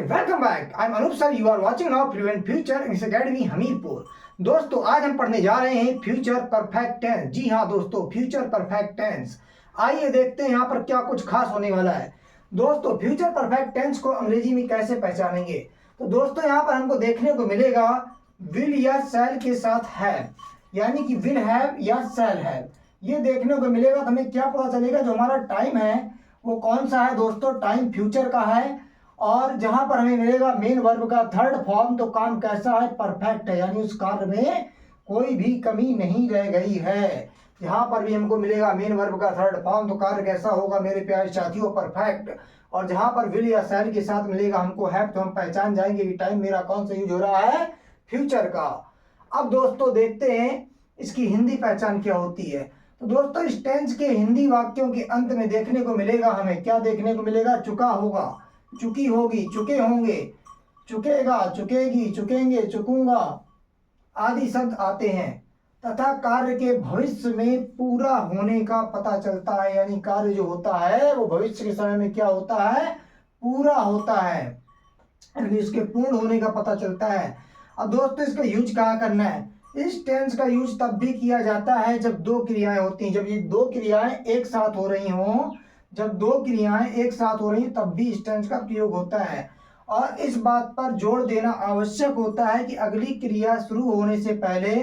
Welcome back. I am Anoop sir. You are watching now prevent future English academy Hamirpur. दोस्तों आज हम पढ़ने जा रहे हैं फ्यूचर परफेक्ट टेंस। जी हाँ दोस्तों, फ्यूचर परफेक्ट टेंस। आइए देखते हैं यहाँ पर क्या कुछ खास होने वाला है। दोस्तों फ्यूचर परफेक्ट टेंस को अंग्रेजी में कैसे पहचानेंगे, तो दोस्तों यहाँ पर हमको देखने को मिलेगा विल या शैल के साथ हैव, यानी कि विल हैव या शैल हैव, ये देखने को मिलेगा। तो हमें क्या पता चलेगा जो हमारा टाइम है वो कौन सा है। दोस्तों टाइम फ्यूचर का है, और जहां पर हमें मिलेगा मेन वर्ब का थर्ड फॉर्म, तो काम कैसा है, परफेक्ट है, यानी उस कार्य में कोई भी कमी नहीं रह गई है। यहाँ पर भी हमको मिलेगा मेन वर्ब का थर्ड फॉर्म, तो कार्य कैसा होगा मेरे प्यारे साथियों, परफेक्ट। और जहां पर विल या शैल के साथ मिलेगा हमको हैव, तो हम पहचान जाएंगे कि टाइम मेरा कौन सा यूज हो रहा है, फ्यूचर का। अब दोस्तों देखते हैं इसकी हिंदी पहचान क्या होती है। तो दोस्तों इस टेंस के हिंदी वाक्यों के अंत में देखने को मिलेगा हमें क्या देखने को मिलेगा, चुका होगा, चुकी होगी, चुके होंगे, चुकेगा, चुकेगी, चुकेंगे, चुकूंगा आदि शब्द आते हैं, तथा कार्य के भविष्य में पूरा होने का पता चलता है। यानी कार्य जो होता है वो भविष्य के समय में क्या होता है, पूरा होता है, यानी इसके पूर्ण होने का पता चलता है। अब दोस्तों इसका यूज कहाँ करना है। इस टेंस का यूज तब भी किया जाता है जब दो क्रियाएं होती हैं, जब ये दो क्रियाएं एक साथ हो रही हों, जब दो क्रियाएं एक साथ हो रही हैं तब भी इस टेंस का प्रयोग होता है। और इस बात पर जोर देना आवश्यक होता है कि अगली क्रिया शुरू होने से पहले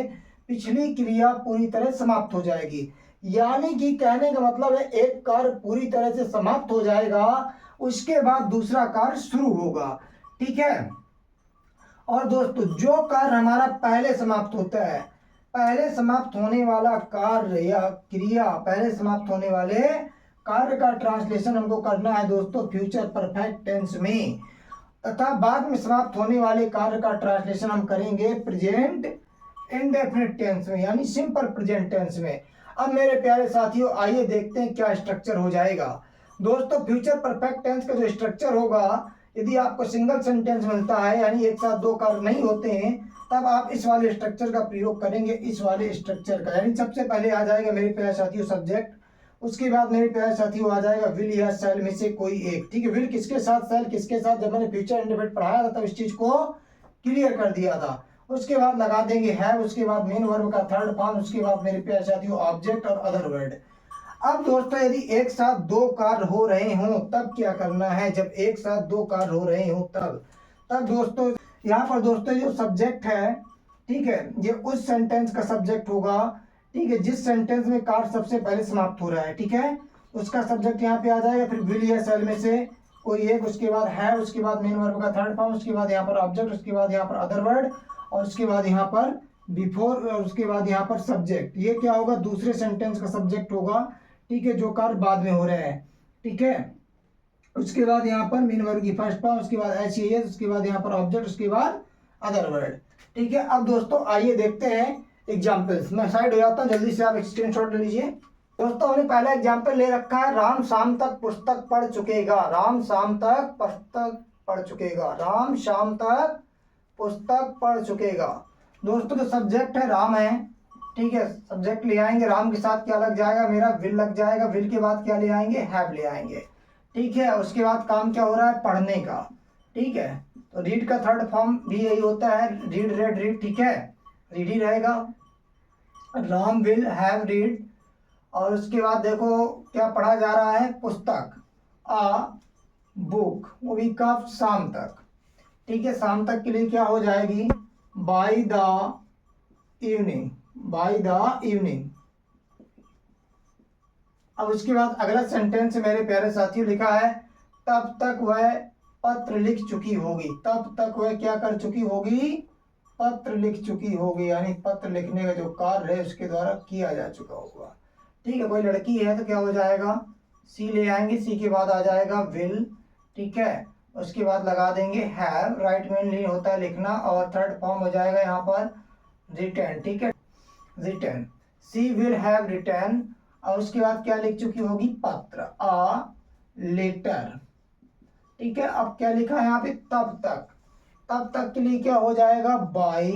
पिछली क्रिया पूरी तरह समाप्त हो जाएगी। यानी कि कहने का मतलब है एक कार्य पूरी तरह से समाप्त हो जाएगा, उसके बाद दूसरा कार्य शुरू होगा, ठीक है। और दोस्तों जो कार्य हमारा पहले समाप्त होता है, पहले समाप्त होने वाला कार्य या क्रिया, पहले समाप्त होने वाले कार्य का ट्रांसलेशन हमको करना है दोस्तों फ्यूचर परफेक्ट टेंस में, तथा बाद में समाप्त होने वाले कार्य का ट्रांसलेशन हम करेंगे प्रेजेंट इंडेफिनिट टेंस में, यानी सिंपल प्रेजेंट टेंस में। अब मेरे प्यारे साथियों आइए देखते हैं क्या स्ट्रक्चर हो जाएगा। दोस्तों फ्यूचर परफेक्ट टेंस का जो स्ट्रक्चर होगा, यदि आपको सिंगल सेंटेंस मिलता है यानी एक साथ दो कार्य नहीं होते हैं, तब आप इस वाले स्ट्रक्चर का प्रयोग करेंगे, इस वाले स्ट्रक्चर का। यानी सबसे पहले आ जाएगा मेरे प्यारे साथियों सब्जेक्ट, उसके बाद मेरे प्यारे साथियों आ जाएगा विल या शैल में से कोई एक, ठीक है। विल किसके साथ, शैल किसके साथ, जब मैंने फ्यूचर इंडेफिनिट पढ़ाया था तब इस चीज को क्लियर कर दिया था। उसके बाद लगा देंगे हैव, उसके बाद मेन वर्ब का थर्ड फॉर्म, उसके बाद मेरे प्यारे साथियों ऑब्जेक्ट और अदर वर्ड। अब दोस्तों यदि एक साथ दो कार्य हो रहे हों तब क्या करना है, जब एक साथ दो कार्य हो रहे हों तब दोस्तों यहाँ पर दोस्तों जो सब्जेक्ट है, ठीक है, ये उस सेंटेंस का सब्जेक्ट होगा, ठीक है, जिस सेंटेंस में कार्य सबसे पहले समाप्त हो रहा है, ठीक है, उसका सब्जेक्ट यहाँ पे आ जाएगा। फिर विल या शैल में से कोई एक, उसके बाद है, उसके बाद मेन वर्ब का थर्ड फॉर्म, उसके बाद यहाँ पर ऑब्जेक्ट, उसके बाद यहाँ पर अदर वर्ड, और उसके बाद यहाँ पर बिफोर, और उसके बाद यहाँ पर सब्जेक्ट। ये क्या होगा, दूसरे सेंटेंस का सब्जेक्ट होगा, ठीक है, जो कार्य बाद में हो रहे हैं, ठीक है। उसके बाद यहाँ पर मेन वर्ब की फर्स्ट फॉर्म, उसके बाद एच, उसके बाद यहाँ पर ऑब्जेक्ट, उसके बाद अदर वर्ड, ठीक है। अब दोस्तों आइए देखते हैं एग्जाम्पल्स। मैं साइड हो जाता हूँ, जल्दी से आप एक स्क्रीनशॉट ले लीजिए। दोस्तों हमने पहला एग्जाम्पल ले रखा है, राम शाम तक पुस्तक पढ़ चुकेगा। राम शाम तक पुस्तक पढ़ चुकेगा, राम शाम तक पुस्तक पढ़ चुकेगा। दोस्तों जो सब्जेक्ट है राम है, ठीक है, सब्जेक्ट ले आएंगे, राम के साथ क्या लग जाएगा, मेरा विल लग जाएगा, विल के बाद क्या ले आएंगे, हैव ले आएंगे, ठीक है। उसके बाद काम क्या हो रहा है, पढ़ने का, ठीक है। तो रीड का थर्ड फॉर्म भी यही होता है, रीड, रेड, रीड, ठीक है, रीड ही रहेगा। राम विल हैव रीड, और उसके बाद देखो क्या पढ़ा जा रहा है, पुस्तक, आ बुक, वो भी कब, शाम तक, ठीक है। शाम तक के लिए क्या हो जाएगी, by the evening, by the evening. अब उसके बाद अगला सेंटेंस मेरे प्यारे साथियों लिखा है, तब तक वह पत्र लिख चुकी होगी। तब तक वह क्या कर चुकी होगी, पत्र लिख चुकी होगी, यानी पत्र लिखने का जो कार्य है उसके द्वारा किया जा चुका होगा, ठीक है। कोई लड़की है तो क्या हो जाएगा, सी ले आएंगे, सी के बाद आ जाएगा विल, ठीक है। उसके बाद लगा देंगे हैव, राइट मेनली होता है लिखना, और थर्ड फॉर्म हो जाएगा यहाँ पर रिटर्न, ठीक है, return, she will have return. और उसके बाद क्या लिख चुकी होगी, पत्र, आ लेटर, ठीक है। अब क्या लिखा है यहाँ पे, तब तक, तब तक के लिए क्या हो जाएगा, बाय,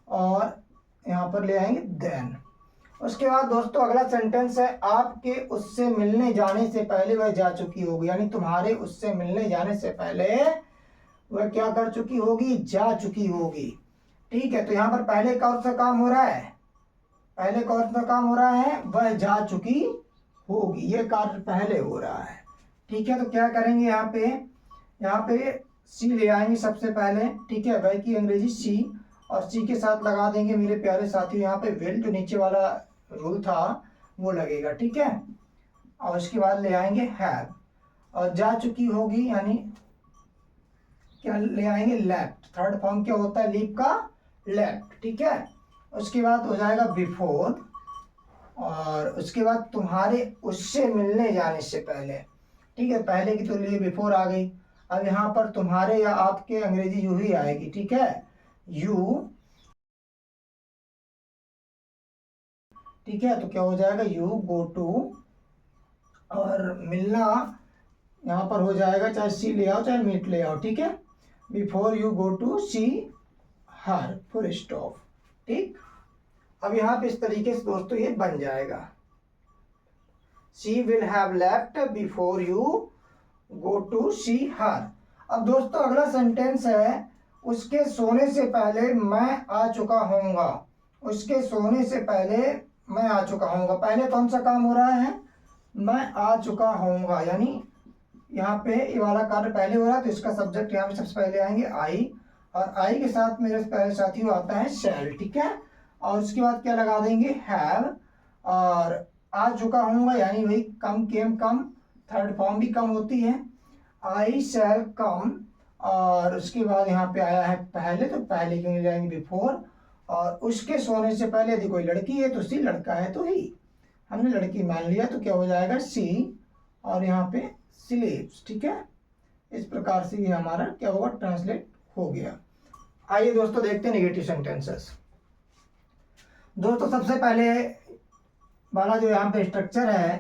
और यहाँ पर ले आएंगे देन। उसके बाद दोस्तों अगला सेंटेंस है, आपके उससे मिलने जाने से पहले वह जा चुकी होगी, यानी तुम्हारे उससे मिलने जाने से पहले वह क्या कर चुकी होगी, जा चुकी होगी। ठीक है, तो यहाँ पर पहले कौन सा काम हो रहा है, पहले कौन सा काम हो रहा है, वह जा चुकी होगी, ये कार्य पहले हो रहा है। ठीक है, तो क्या करेंगे यहाँ पे सी ले आएंगे सबसे पहले। ठीक है, वह की अंग्रेजी सी, और सी के साथ लगा देंगे मेरे प्यारे साथियों यहाँ पे विल, जो नीचे वाला रूल था वो लगेगा। ठीक है, और उसके बाद ले आएंगे हैव, और जा चुकी होगी यानी क्या ले आएंगे, लेफ्ट। थर्ड फॉर्म क्या होता है लीव का, लेफ्ट। ठीक है, उसके बाद हो जाएगा बिफोर, और उसके बाद तुम्हारे उससे मिलने जाने से पहले। ठीक है, पहले की तो लिए बिफोर आ गई, अब यहाँ पर तुम्हारे या आपके अंग्रेजी यू ही आएगी। ठीक है, यू। ठीक है, तो क्या हो जाएगा, यू गो टू, और मिलना यहाँ पर हो जाएगा, चाहे सी ले आओ चाहे मीट ले आओ। ठीक है, before you go to see her, full stop. ठीक, अब यहाँ पे इस तरीके से दोस्तों ये बन जाएगा, she will have left before you go to see her. अब दोस्तों अगला सेंटेंस है, उसके सोने से पहले मैं आ चुका हूँगा। उसके सोने से पहले मैं आ चुका हूँगा, पहले कौन सा काम हो रहा है, मैं आ चुका हूँगा, यानी यहाँ पे ये वाला कार्य पहले हो रहा है, तो इसका सब्जेक्ट यहाँ पे सबसे पहले आएंगे आई, और आई के साथ मेरे पहले साथियों आता है शैल। ठीक है, और उसके बाद क्या लगा देंगे, हैव, और आ चुका हूँगा यानी वही कम केम कम, थर्ड फॉर्म भी कम होती है, आई शैल कम, और उसके बाद यहाँ पे आया है पहले, तो पहले क्यों ले जाएंगे बिफोर, और उसके सोने से पहले यदि कोई लड़की है तो सी, लड़का है तो ही, हमने लड़की मान लिया तो क्या हो जाएगा सी, और यहाँ पे स्लीप्स। ठीक है, इस प्रकार से ये हमारा क्या होगा, ट्रांसलेट हो गया। आइए दोस्तों देखते हैं नेगेटिव सेंटेंसेस। दोस्तों सबसे पहले वाला जो यहाँ पे स्ट्रक्चर है,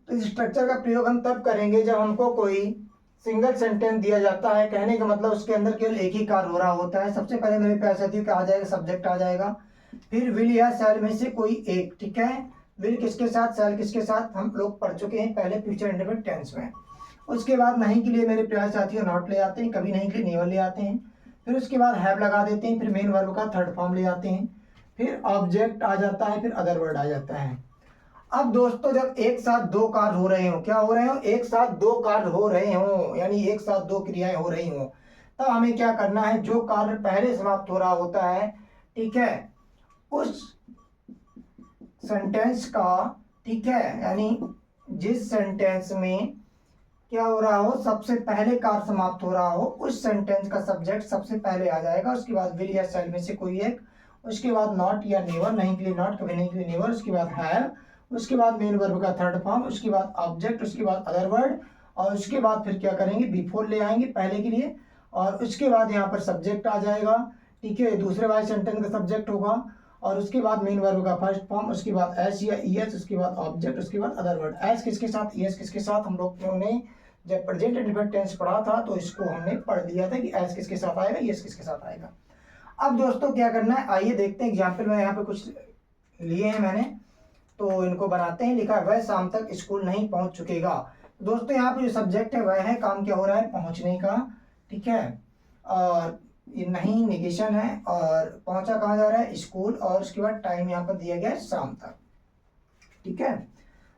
तो इस स्ट्रक्चर का प्रयोग हम तब करेंगे जब हमको कोई सिंगल सेंटेंस दिया जाता है, कहने का मतलब उसके अंदर केवल एक ही कार्य हो रहा होता है। सबसे पहले मेरे प्यारे साथियों क्या आ जाएगा, सब्जेक्ट आ जाएगा, फिर विल या शैल में से कोई एक। ठीक है, विल किसके साथ, शैल किसके साथ, हम लोग पढ़ चुके हैं पहले फ्यूचर इंडेफिनिट टेंस में। उसके बाद नहीं के लिए मेरे प्यारे साथियों नॉट ले आते हैं, कभी नहीं के लिए नेवर ले आते हैं, फिर उसके बाद हैव लगा देते हैं, फिर मेन वर्ब का थर्ड फॉर्म ले आते हैं, फिर ऑब्जेक्ट आ जाता है, फिर अदर वर्ड आ जाता है। अब दोस्तों जब एक साथ दो कार्य हो रहे हो, क्या हो रहे हो, एक साथ दो कार्य हो रहे हो, यानी एक साथ दो क्रियाएं हो रही हो, तब हमें क्या करना है, जो कार्य पहले समाप्त हो रहा होता है, ठीक है, उस सेंटेंस का, ठीक है, यानी जिस सेंटेंस में क्या हो रहा हो, सबसे पहले कार्य समाप्त हो रहा हो, उस सेंटेंस का सब्जेक्ट सबसे पहले आ जाएगा, उसके बाद विल या शैल में से कोई एक, उसके बाद नॉट या नेवर, नहीं के लिए नॉट, कभी नहीं के लिए नेवर, उसके बाद हैव, उसके बाद मेन वर्ब का थर्ड फॉर्म, उसके बाद ऑब्जेक्ट, उसके बाद अदर वर्ड, और उसके बाद फिर क्या करेंगे, बिफोर ले आएंगे पहले के लिए, और उसके बाद यहाँ पर सब्जेक्ट आ जाएगा। ठीक है, दूसरे वाले सेंटेंस का सब्जेक्ट होगा, और उसके बाद मेन वर्ब का फर्स्ट फॉर्म, उसके बाद एस या ईएस, उसके बाद ऑब्जेक्ट, उसके बाद अदर वर्ड। एस किसके साथ, ईएस किसके साथ, हम लोग ने जब प्रेजेंट इंडेफिनिट टेंस पढ़ा था तो इसको हमने पढ़ लिया था कि एस किसके साथ आएगा, ईएस किसके साथ आएगा। अब दोस्तों क्या करना है, आइए देखते हैं एग्जाम्पल में यहाँ पे कुछ लिए हैं मैंने, तो इनको बनाते हैं। लिखा है वह शाम तक स्कूल नहीं पहुंच चुकेगा। दोस्तों यहाँ पे जो सब्जेक्ट है वह है, काम क्या हो रहा है, पहुंचने का। ठीक है, और ये नहीं निगेशन है, और पहुंचा कहाँ जा रहा है, स्कूल, और उसके बाद टाइम यहाँ पर दिया गया है शाम तक। ठीक है,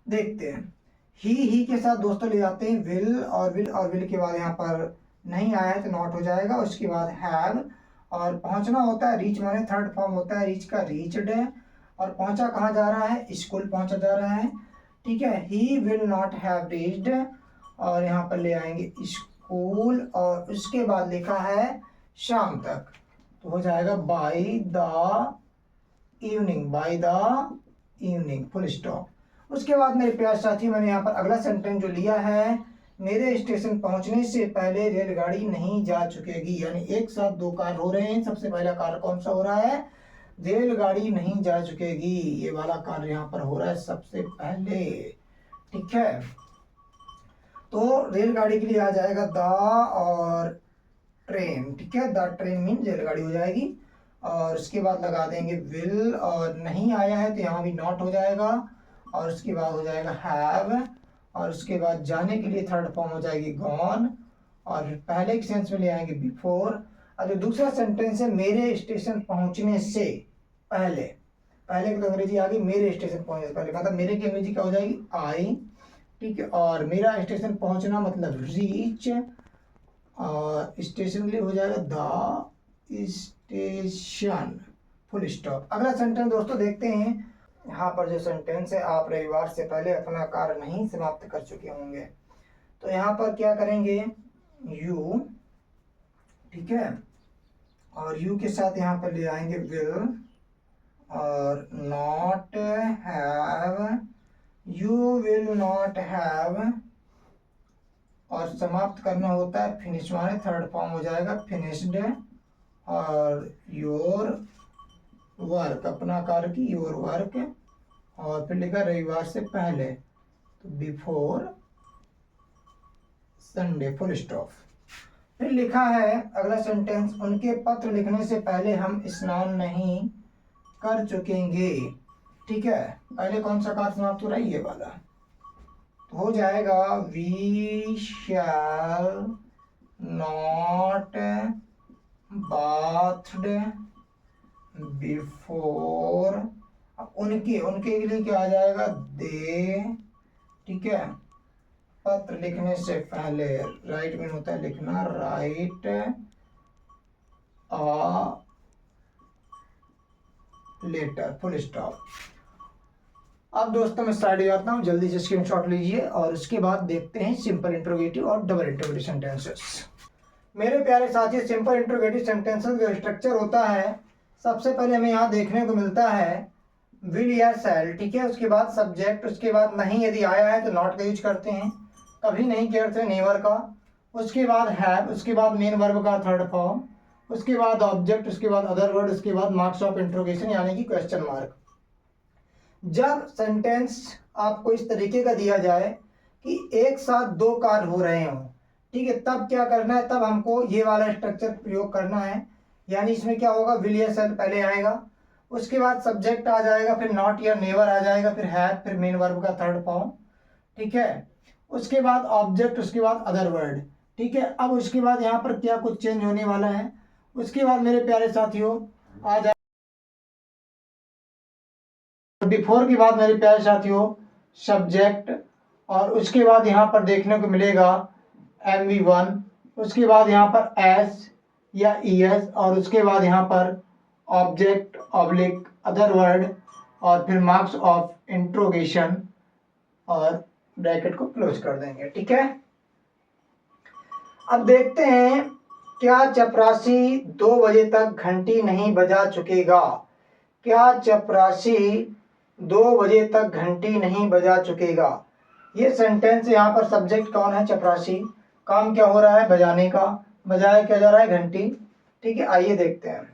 देखते हैं। ही के साथ दोस्तों ले जाते हैं विल, और विल के बाद यहाँ पर नहीं आया है तो नॉट हो जाएगा। उसके बाद हैव, और पहुंचना होता है रीच, माने थर्ड फॉर्म होता है रीच का, रीच्ड, और पहुंचा कहाँ जा रहा है, स्कूल पहुंचा जा रहा है। ठीक है, he will not have reached, और यहाँ पर ले आएंगे स्कूल, और उसके बाद लिखा है शाम तक, तो हो जाएगा by the evening, full stop. उसके बाद मेरे प्यारे साथी मैंने यहाँ पर अगला सेंटेंस जो लिया है, मेरे स्टेशन पहुंचने से पहले रेलगाड़ी नहीं जा चुकेगी, यानी एक साथ दो कार्य हो रहे हैं। सबसे पहला कार्य कौन सा हो रहा है, रेलगाड़ी नहीं जा चुकेगी, ये वाला कार्य यहाँ पर हो रहा है सबसे पहले। ठीक है, तो रेलगाड़ी के लिए आ जाएगा द और ट्रेन। ठीक है, द ट्रेन मीन रेलगाड़ी हो जाएगी, और उसके बाद लगा देंगे विल, और नहीं आया है तो यहाँ भी नॉट हो जाएगा, और उसके बाद हो जाएगा हैव, और उसके बाद जाने के लिए थर्ड फॉर्म हो जाएगी गॉन, और फिर पहले के सेंस में ले आएंगे बिफोर। और जो दूसरा सेंटेंस है मेरे स्टेशन पहुंचने से पहले, पहले की तो अंग्रेजी आ गई मेरे स्टेशन पहुंचने से पहले, मतलब मेरे की अंग्रेजी क्या हो जाएगी आई, ठीक है। और मेरा स्टेशन पहुंचना मतलब रीच, और स्टेशन के लिए हो जाएगा द स्टेशन, फुल स्टॉप। अगला सेंटेंस दोस्तों देखते हैं। यहाँ पर जो सेंटेंस है, आप रविवार से पहले अपना कार्य नहीं समाप्त कर चुके होंगे, तो यहाँ पर क्या करेंगे यू, ठीक है, और यू के साथ यहाँ पर ले आएंगे विल और not have, you will not have, और समाप्त करना होता है फिनिश, माने थर्ड फॉर्म हो जाएगा फिनिश्ड, और योर वर्क, अपना कार्य की योर वर्क, और फिर लिखा रविवार से पहले तो बिफोर संडे, फुल स्टॉप। फिर लिखा है अगला सेंटेंस, उनके पत्र लिखने से पहले हम स्नान नहीं कर चुकेंगे, ठीक है। पहले कौन सा कार्य समाप्त हो रहा है, ये वाला, तो हो जाएगा we shall not bathed before, उनके, उनके के लिए क्या आ जाएगा दे, ठीक है। पत्र लिखने से पहले, राइट में होता है लिखना, write a letter, full stop. अब दोस्तों मैं स्टार्ट हो जाता हूँ, जल्दी से स्क्रीनशॉट लीजिए और उसके बाद देखते हैं सिंपल इंट्रोगेटिव और डबल इंट्रोगेटिव सेंटेंसेस। मेरे प्यारे साथी, सिंपल इंट्रोगेटिव सेंटेंसेस का स्ट्रक्चर होता है, सबसे पहले हमें यहाँ देखने को मिलता है विल या शैल, ठीक है। उसके बाद सब्जेक्ट, उसके बाद नहीं, यदि आया है तो नॉट का यूज करते हैं, कभी नहीं करते नेवर का। उसके बाद हैव, उसके बाद मेन वर्ब का थर्ड फॉर्म, उसके बाद ऑब्जेक्ट, उसके बाद अदर वर्ड, उसके बाद मार्क्स ऑफ इंट्रोगेशन यानी कि क्वेश्चन मार्क। जब सेंटेंस आपको इस तरीके का दिया जाए कि एक साथ दो कार्य हो रहे हों, ठीक है, तब क्या करना है, तब हमको ये वाला स्ट्रक्चर प्रयोग करना है। यानी इसमें क्या होगा, विल या शैल पहले आएगा, उसके बाद सब्जेक्ट आ जाएगा, फिर नॉट या नेवर आ जाएगा, फिर हैव, फिर मेन वर्ब का थर्ड फॉर्म, ठीक है। उसके बाद ऑब्जेक्ट, उसके बाद अदर वर्ड, ठीक है। अब उसके बाद यहाँ पर क्या कुछ चेंज होने वाला है, उसके बाद मेरे प्यारे साथियों आ जाए बिफोर के बाद मेरे प्यारे साथियों सब्जेक्ट, और उसके बाद यहाँ पर देखने को मिलेगा MV1, उसके बाद यहाँ पर एस या ES, और उसके बाद यहाँ पर ऑब्जेक्ट ऑब्लिक अदर वर्ड, और फिर मार्क्स ऑफ इंट्रोगेशन, और ब्रैकेट को क्लोज कर देंगे, ठीक है। अब देखते हैं, क्या चपरासी 2 बजे तक घंटी नहीं बजा चुकेगा, क्या चपरासी 2 बजे तक घंटी नहीं बजा चुकेगा। ये सेंटेंस, यहाँ पर सब्जेक्ट कौन है, चपरासी, काम क्या हो रहा है, बजाने का, बजाया क्या जा रहा है, घंटी, ठीक है। आइए देखते हैं,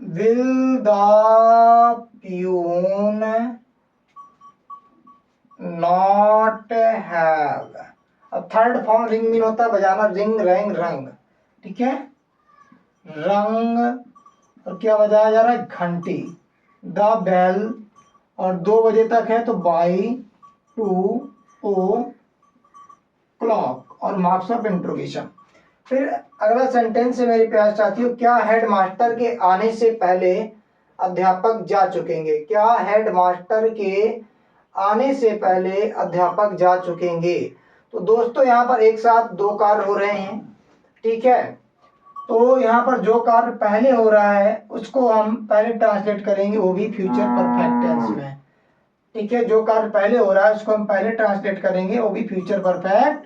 will the peon not have, अब थर्ड फॉर्म रिंग मीन होता है बजाना, रिंग रैंग रंग, ठीक है, रंग, और क्या बजाया जा रहा है, घंटी, द बेल, और 2 बजे तक है तो बाई 2 ओ क्लॉक, और मार्क्स ऑफ इंट्रोगेशन। फिर अगला सेंटेंस है मेरे प्यारे साथियों, क्या हेडमास्टर के आने से पहले अध्यापक जा चुकेंगे, क्या हेडमास्टर के आने से पहले अध्यापक जा चुकेंगे। तो दोस्तों यहाँ पर एक साथ दो कार्य हो रहे हैं, ठीक है। तो यहाँ पर जो कार्य पहले हो रहा है उसको हम पहले ट्रांसलेट करेंगे, वो भी फ्यूचर परफेक्ट टेंस में, ठीक है। जो कार्य पहले हो रहा है उसको हम पहले ट्रांसलेट करेंगे, वो भी फ्यूचर परफेक्ट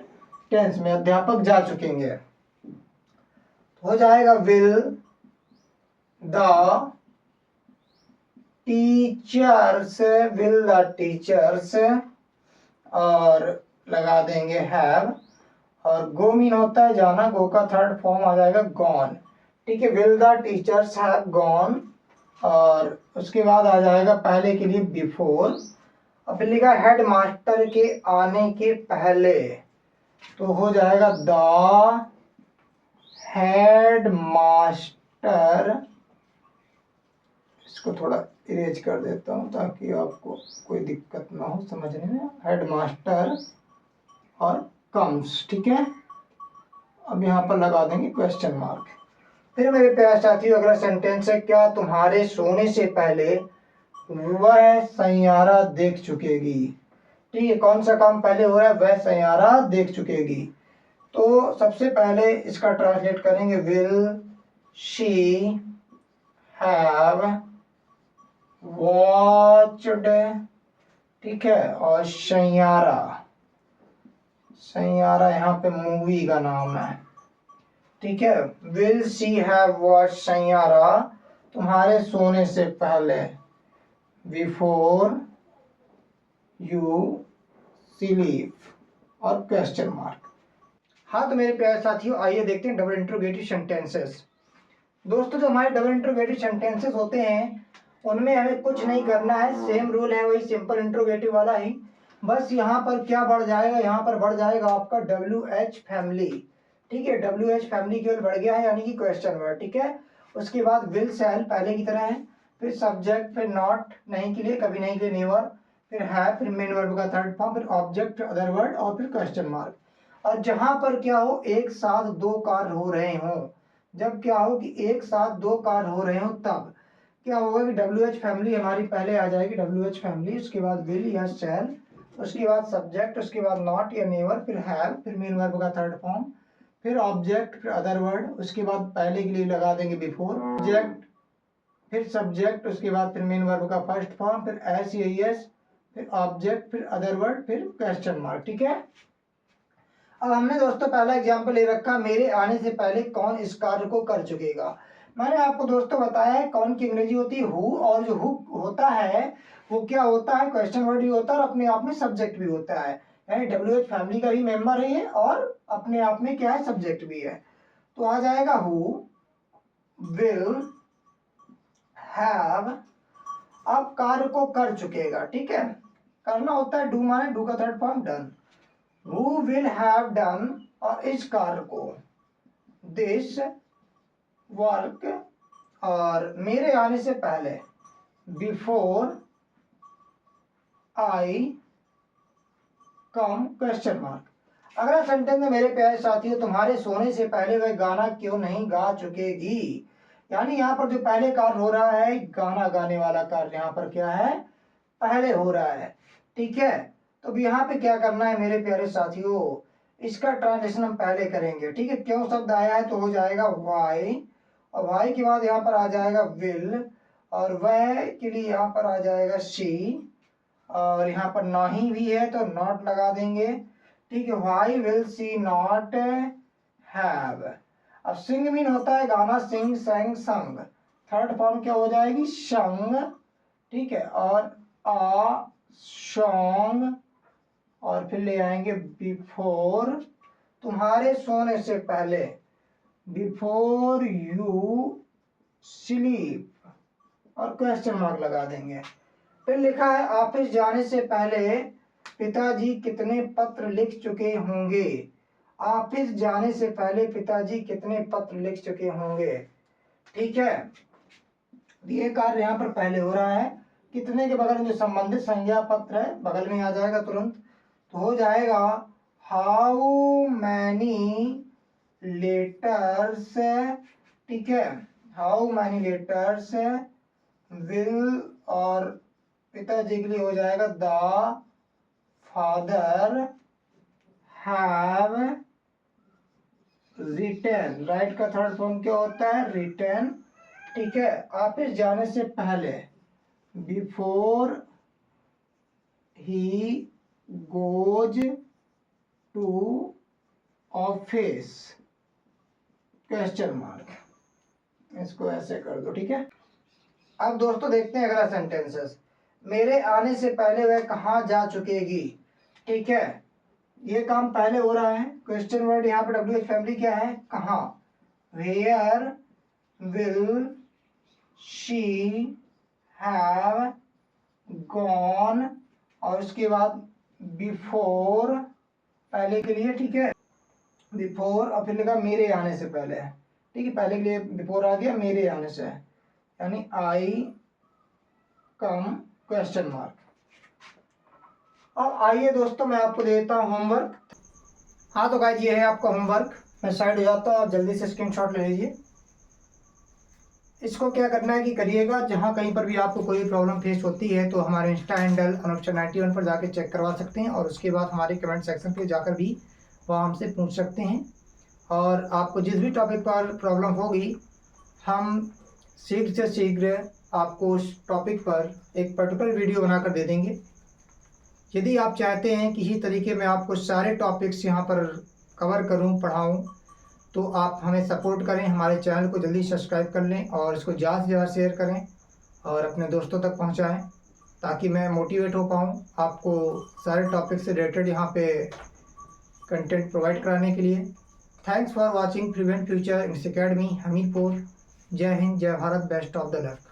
टेंस में, अध्यापक जा चुकेंगे, हो जाएगा will the teachers, will the teachers, और लगा देंगे हैव, और गो मीन होता है जाना, गो का थर्ड फॉर्म आ जाएगा गॉन, ठीक है। Will the teachers have gone, और उसके बाद आ जाएगा पहले के लिए बिफोर, और फिर लिखा हेड मास्टर के आने के पहले, तो हो जाएगा द हेड मास्टर, इसको थोड़ा इरेज कर देता हूँ ताकि आपको कोई दिक्कत ना हो समझने में, हेड मास्टर और कम्स, ठीक है। अब यहाँ पर लगा देंगे क्वेश्चन मार्क। फिर मेरे प्यारे साथियों अगला सेंटेंस है, क्या तुम्हारे सोने से पहले वह सैयारा देख चुकेगी। ठीक है, कौन सा काम पहले हो रहा है, वह सैयारा देख चुकेगी। तो सबसे पहले इसका ट्रांसलेट करेंगे, विल शी हैव वॉच्ड। ठीक है, और सैयारा, सैयारा यहाँ पे मूवी का नाम है। ठीक है, will she have watch Saiyaara तुम्हारे सोने से पहले, बिफोर यू स्लीप, और क्वेश्चन मार्क। हाँ तो मेरे प्यारे साथियों आइए देखते हैं डबल इंट्रोगेटिव सेंटेंसेस। दोस्तों जो हमारे डबल इंट्रोगेटिव सेंटेंसेस होते हैं उनमें हमें कुछ नहीं करना है, सेम रूल है, वही सिंपल इंट्रोगेटिव वाला ही। बस यहाँ पर क्या बढ़ जाएगा, यहाँ पर बढ़ जाएगा आपका WH फैमिली। ठीक है, WH फैमिली केवल बढ़ गया है, यानी कि क्वेश्चन वर्ड। ठीक है, उसके बाद विल शैल पहले की तरह है, फिर सब्जेक्ट, फिर नॉट नहीं के लिए, कभी नहीं के लिए नेवर, फिर है, फिर मेन वर्ब का थर्ड फॉर्म, फिर ऑब्जेक्ट अदर वर्ड, और फिर क्वेश्चन मार्क। और जहां पर क्या हो, एक साथ दो कार्य हो रहे हों, जब क्या हो कि एक साथ दो कार्य हो रहे हो तब क्या होगा कि WH फैमिली हमारी पहले आ जाएगी, WH फैमिली, उसके बाद विल या शैल, उसके बाद सब्जेक्ट, उसके बाद नॉट या नेवर, फिर हैव, फिर मेन वर्ब का थर्ड फॉर्म, फिर ऑब्जेक्ट, फिर अदर वर्ड, उसके बाद पहले के लिए लगा देंगे बिफोर, ऑब्जेक्ट, फिर सब्जेक्ट, उसके बाद फिर मेन वर्ब का फर्स्ट फॉर्म, फिर एस या एस, फिर ऑब्जेक्ट, फिर अदर वर्ड, फिर क्वेश्चन मार्क। ठीक है, अब हमने दोस्तों पहला एग्जाम्पल ले रखा, मेरे आने से पहले कौन इस कार्य को कर चुकेगा। मैंने आपको दोस्तों बताया है कौन की अंग्रेजी होती है हु, और जो हु होता है वो क्या होता है, क्वेश्चन वर्ड भी होता है और अपने आप में सब्जेक्ट भी होता है, यानी WH फैमिली का भी मेंबर है ये, और अपने आप में क्या है, सब्जेक्ट भी है। तो आ जाएगा हु विल हैव, अब कार्य को कर चुकेगा। ठीक है, करना होता है डू, माने डू का third form done, who will have done, और इस कार्य को, this work, और मेरे आने से पहले, before I come, question mark. अगला सेंटेंस में मेरे प्यारे साथियों, तुम्हारे सोने से पहले वह गाना क्यों नहीं गा चुकेगी। यानी यहाँ पर जो पहले कार्य हो रहा है, गाना गाने वाला कार्य यहाँ पर क्या है, पहले हो रहा है। ठीक है, तो अब यहाँ पे क्या करना है मेरे प्यारे साथियों, इसका ट्रांसलेशन हम पहले करेंगे। ठीक है, क्यों शब्द आया है तो हो जाएगा वाई, और वाई के बाद यहाँ पर आ जाएगा विल, और वह के लिए यहाँ पर आ जाएगा शी, और यहाँ पर नहीं भी है तो नॉट लगा देंगे। ठीक है, why will she not have. अब सिंग मीन होता है गाना, सिंग, संग, संग, थर्ड फॉर्म क्या हो जाएगी, संग। ठीक है, और आ सॉन्ग, और फिर ले आएंगे बिफोर, तुम्हारे सोने से पहले, बिफोर यू स्लीप, और क्वेश्चन मार्क लगा देंगे। फिर लिखा है ऑफिस जाने से पहले पिताजी कितने पत्र लिख चुके होंगे। ऑफिस जाने से पहले पिताजी कितने पत्र लिख चुके होंगे। ठीक है, ये कार्य यहाँ पर पहले हो रहा है, कितने के बगल में जो संबंधित संज्ञा पत्र है बगल में आ जाएगा तुरंत, तो हो जाएगा हाउ मैनी लेटर्स। ठीक है, हाउ मैनी लेटर्स विल, और पिताजी के लिए हो जाएगा the father have written, right का थर्ड फॉर्म क्या होता है, रिटन। ठीक है, ऑफिस जाने से पहले, before he goes to office, question mark, इसको ऐसे कर दो। ठीक है, अब दोस्तों देखते हैं अगला सेंटेंसेस, मेरे आने से पहले वह कहाँ जा चुकेगी। ठीक है, ये काम पहले हो रहा है, क्वेश्चन वर्ड यहाँ पर WH फैमिली क्या है, कहाँ, where will she have gone, और उसके बाद बिफोर पहले के लिए। ठीक है, बिफोर, और फिर लिखा मेरे आने से पहले। ठीक है, पहले के लिए बिफोर आ गया, मेरे आने से, यानी आई कम, क्वेश्चन मार्क। अब आइए दोस्तों मैं आपको देता हूं होमवर्क। हाँ तो गाइस ये है आपका होमवर्क। मैं साइड हो जाता हूँ, आप जल्दी से स्क्रीनशॉट ले लीजिए। इसको क्या करना है कि करिएगा, जहाँ कहीं पर भी आपको कोई प्रॉब्लम फेस होती है तो हमारे इंस्टा हैंडल अनुपचर91 पर जाकर चेक करवा सकते हैं, और उसके बाद हमारे कमेंट सेक्शन पे जाकर भी वहाँ हमसे पूछ सकते हैं। और आपको जिस भी टॉपिक पर प्रॉब्लम होगी, हम शीघ्र से शीघ्र आपको उस टॉपिक पर एक पर्टिकुलर वीडियो बनाकर दे देंगे। यदि आप चाहते हैं कि इसी तरीके में आपको सारे टॉपिक्स यहाँ पर कवर करूँ, पढ़ाऊँ, तो आप हमें सपोर्ट करें, हमारे चैनल को जल्दी सब्सक्राइब कर लें और इसको ज़्यादा से ज़्यादा शेयर करें और अपने दोस्तों तक पहुंचाएं, ताकि मैं मोटिवेट हो पाऊँ आपको सारे टॉपिक से रिलेटेड यहाँ पे कंटेंट प्रोवाइड कराने के लिए। Thanks for watching prevent future English academy Hamirpur. जय हिंद, जय Bharat, best of the luck.